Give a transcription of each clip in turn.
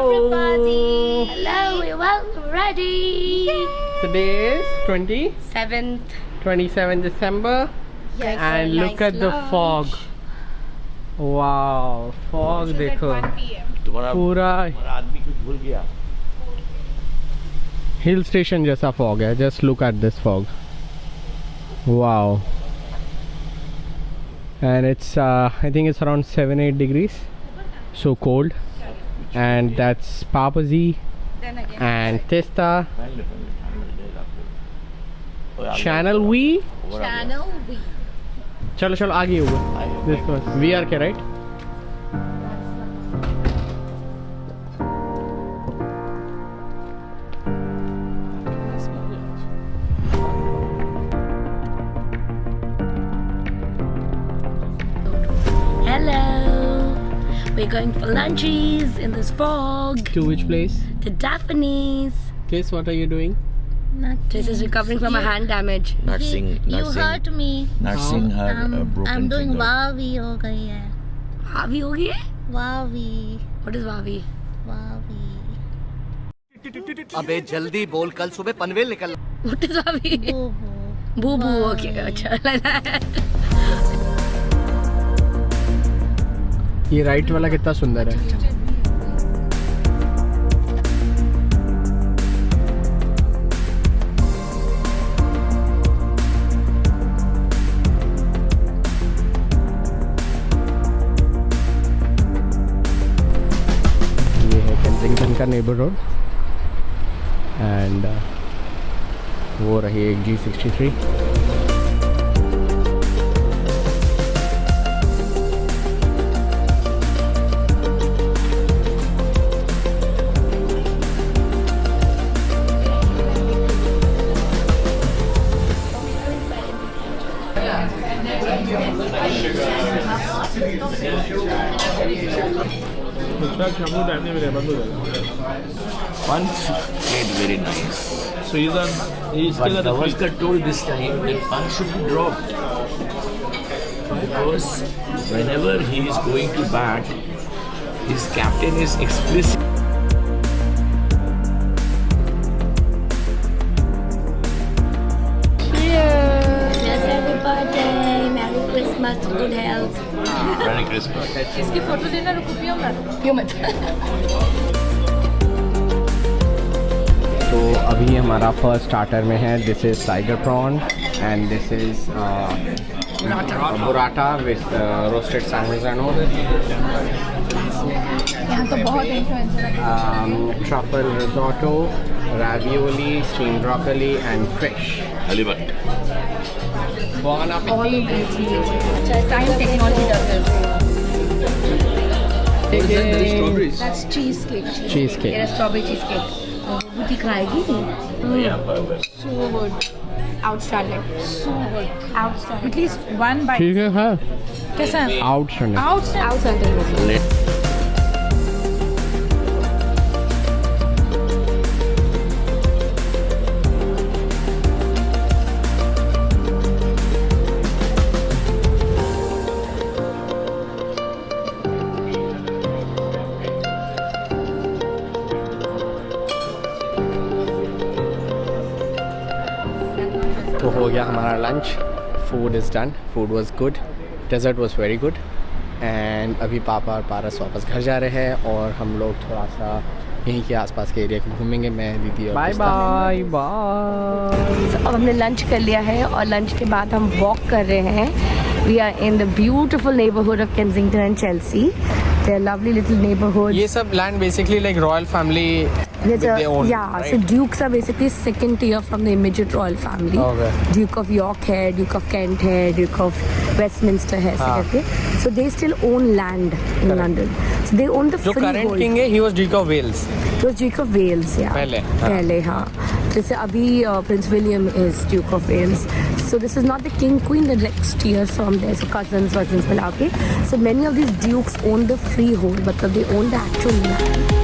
everybody. Hello, we're well ready. Today is 7th. 27 December. Yes. And look at the fog. Wow, fog देखो. पूरा hill station जैसा fog है. Just look at this fog. Wow. And it's I think it's around 7-8 degrees. So cold. And that's Papazi and Testa. Channel V. Channel V. चलो चलो आगे होगा. This was VR के right? Hello. We're going for lunches in this fog. To which place? To Daphne's. Place, what are you doing? This is recovering from a hand damage. You hurt me. Nursing her broken I'm doing finger. वावी हो गई है. Vavi हो गई है? वावी. What is Vavi? वावी. अबे जल्दी बोल, कल सुबह पनवेल निकल. What is Vavi? Bubu. Boo boo. Okay, अच्छा. ये राइट वाला कितना सुंदर है. ये है केंसिंगटन का नेबर रोड. एंड वो रही एक G63. Punch played very nice. So he's But still at the Gavaskar told this time that Punch should be dropped. Because whenever he is going to bat, his captain is explicit. Yes, happy birthday. Merry Christmas. Good health. Merry Christmas. तो अभी हमारा first starter में है. This is tiger prawn and this is burrata with roasted sandwich truffle risotto, ravioli, steamed broccoli and fish. Halibut. Bon appetit. Time technology does this. That's cheesecake. Cheesecake. It's a strawberry cheesecake. Booty खाएगी? Yeah, burger. So good. Outstanding. So good. Outstanding. At least one bite. ठीक है हाँ. कैसा? Outstanding. Outstanding. तो हो गया हमारा lunch. Food is done. Food was good. Dessert was very good. And अभी पापा और पारस वापस घर जा रहे हैं और हम लोग थोड़ा सा यहीं के आसपास के एरिया को घूमेंगे. मैं दीदी और बाय बाय बाय. अब हमने लंच कर लिया है और लंच के बाद हम वॉक कर रहे हैं. We are in the beautiful neighbourhood of Kensington and Chelsea. They are lovely little neighbourhood. ये सब land basically like royal family with their own, yeah, right? so dukes are basically second tier from the immediate royal family. Okay. Duke of York है, Duke of Kent है, Duke of Westminster है, ऐसे करके. So they still own land in London. So they own the जो freehold. Current king है, he was Duke of Wales. It was Duke of Wales, yeah. पहले हाँ. जैसे अभी Prince William is Duke of Wales. So this is not the king queen, the next tier from there. So cousins मिला के. So many of these dukes own the freehold, but they own the actual land.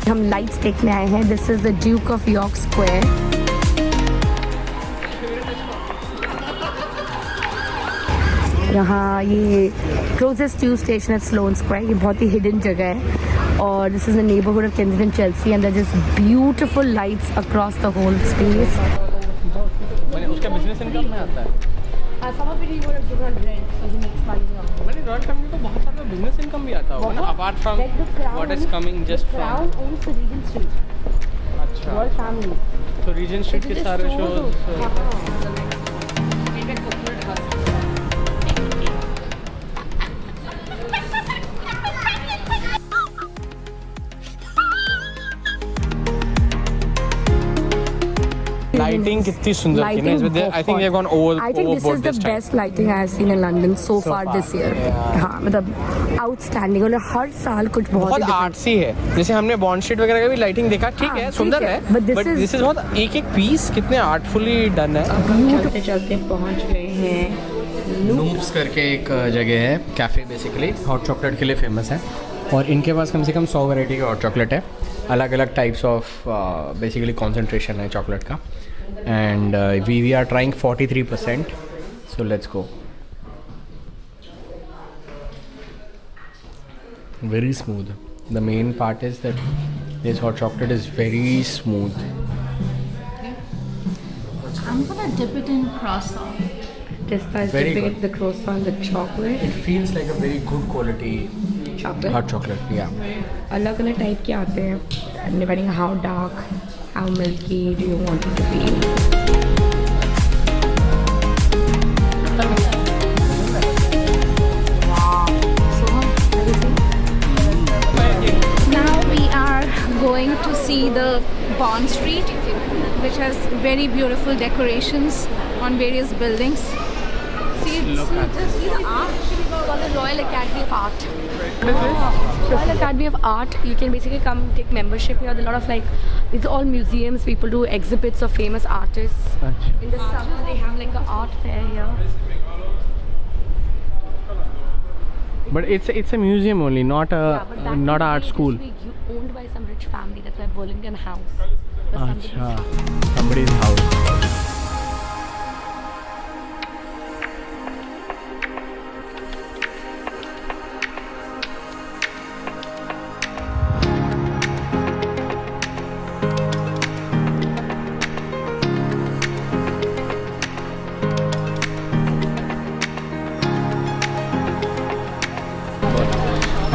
हम lights देखने आए हैं. This is the Duke of York Square. यहाँ ये closest tube station है Sloane Square, ये बहुत ही हिडन जगह है और this is the neighbourhood of Kensington Chelsea and there just beautiful lights across the whole space. मैंने उसका बिजनेस इनकम में आता है। मैंने रॉयल फैमिली को बहुत सारा बिजनेस इनकम भी आता होगा ना, apart from what is coming just from. अच्छा, रॉयल फैमिली तो रीजेंट स्ट्रीट के सारे शोज। लाइटिंग कितनी सुंदर थी ना इसमें। I think they have gone over I think this is the best lighting I have seen in London so far this year. हाँ मतलब आउटस्टैंडिंग, और हर साल कुछ बहुत आर्ट्सी है। जैसे हमने बॉन्ड स्ट्रीट वगैरह का भी लाइटिंग देखा, ठीक है सुंदर है, बट दिस इज बहुत एक एक पीस कितने आर्टफुली डन है। चलते चलते पहुंच गए हैं नूब्स करके एक जगह है, कैफ़े बेसिकली हॉट चॉकलेट के लिए फेमस है और इनके पास कम से कम 100 वैरायटी का हॉट चॉकलेट है, अलग अलग टाइप्स ऑफ बेसिकली कॉन्सेंट्रेशन है चॉकलेट का and we are trying 43%, so let's go. Very smooth. The main part is that this hot chocolate is very smooth. I'm gonna dip it in croissant. Testa is Very dipping good. the croissant, the chocolate, It feels like a very good quality chocolate. hot chocolate. Yeah. अलग अलग type के आते हैं depending how dark, how milky do you want it to be. Now we are going to see the Bond Street, which has very beautiful decorations on various buildings. See the art. The Royal Academy of Art. Royal Academy of Art. You can basically come take membership here. There are a lot of it's all museums. People do exhibits of famous artists. In the summer they have like an art fair here. But it's a museum only, not a not an art school. Owned by some rich family. That's why Burlington House. Was Somebody's house.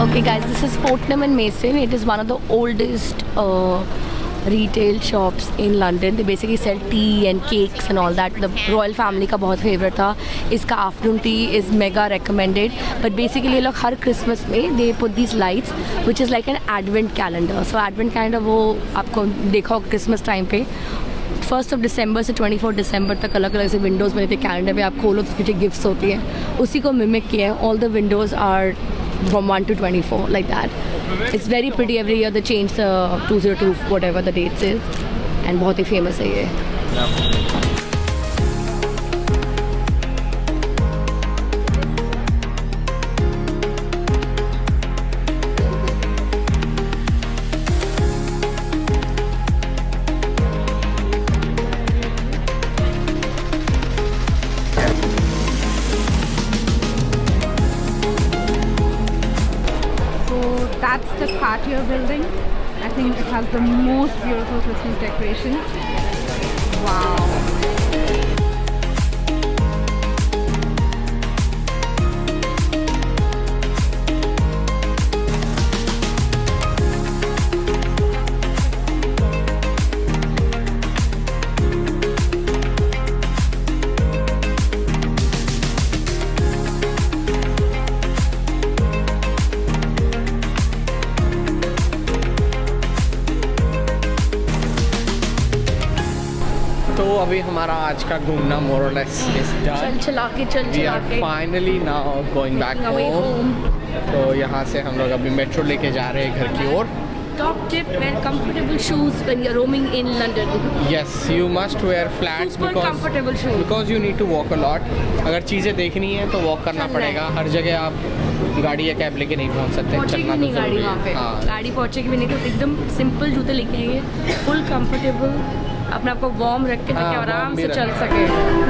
Okay guys, this is Fortnum and Mason. It is one of the oldest retail shops in London. They basically sell tea and cakes and all that. The royal family का बहुत favorite था. इसका afternoon tea is mega recommended. But basically ये लोग हर Christmas में they put these lights, which is like an advent calendar. So advent calendar वो आपको देखा होगा Christmas time पे 1st of December से 24 December तक अलग अलग से विंडोज़ बने थे कैलेंडर पे, आप खोलो तो पीछे गिफ्ट्स होती हैं, उसी को मिमिक किया है. All the windows are from 1 to 24 like that. It's very pretty. Every year they change the 202 whatever the dates is and बहुत ही famous है ये. That's the Cartier building. I think it has the most beautiful Christmas decoration. Wow. तो अभी हमारा आज का घूमना more or less is done. चल चला We के are finally now going back home. तो यहाँ से हम लोग अभी मेट्रो लेके जा रहे हैं घर की ओर. Top tip: wear comfortable shoes when you're roaming in London. Yes, you must wear flats Super comfortable shoes. because you need to walk a lot. अगर चीज़ें देखनी है तो वॉक करना पड़ेगा. हर जगह आप गाड़ी या कैब लेके नहीं पहुँच सकते. पहुँचेगी चलना तो नहीं गाड़ी ज़रूरी है. वहाँ पे. हाँ. गाड़ी पहुँचेगी भी नहीं तो एकदम सिंपल जूते लेके आइए. फुल कंफर्टेबल अपने आप को वार्म रख के ताकि हाँ, आराम warm भी से रख- चल सके।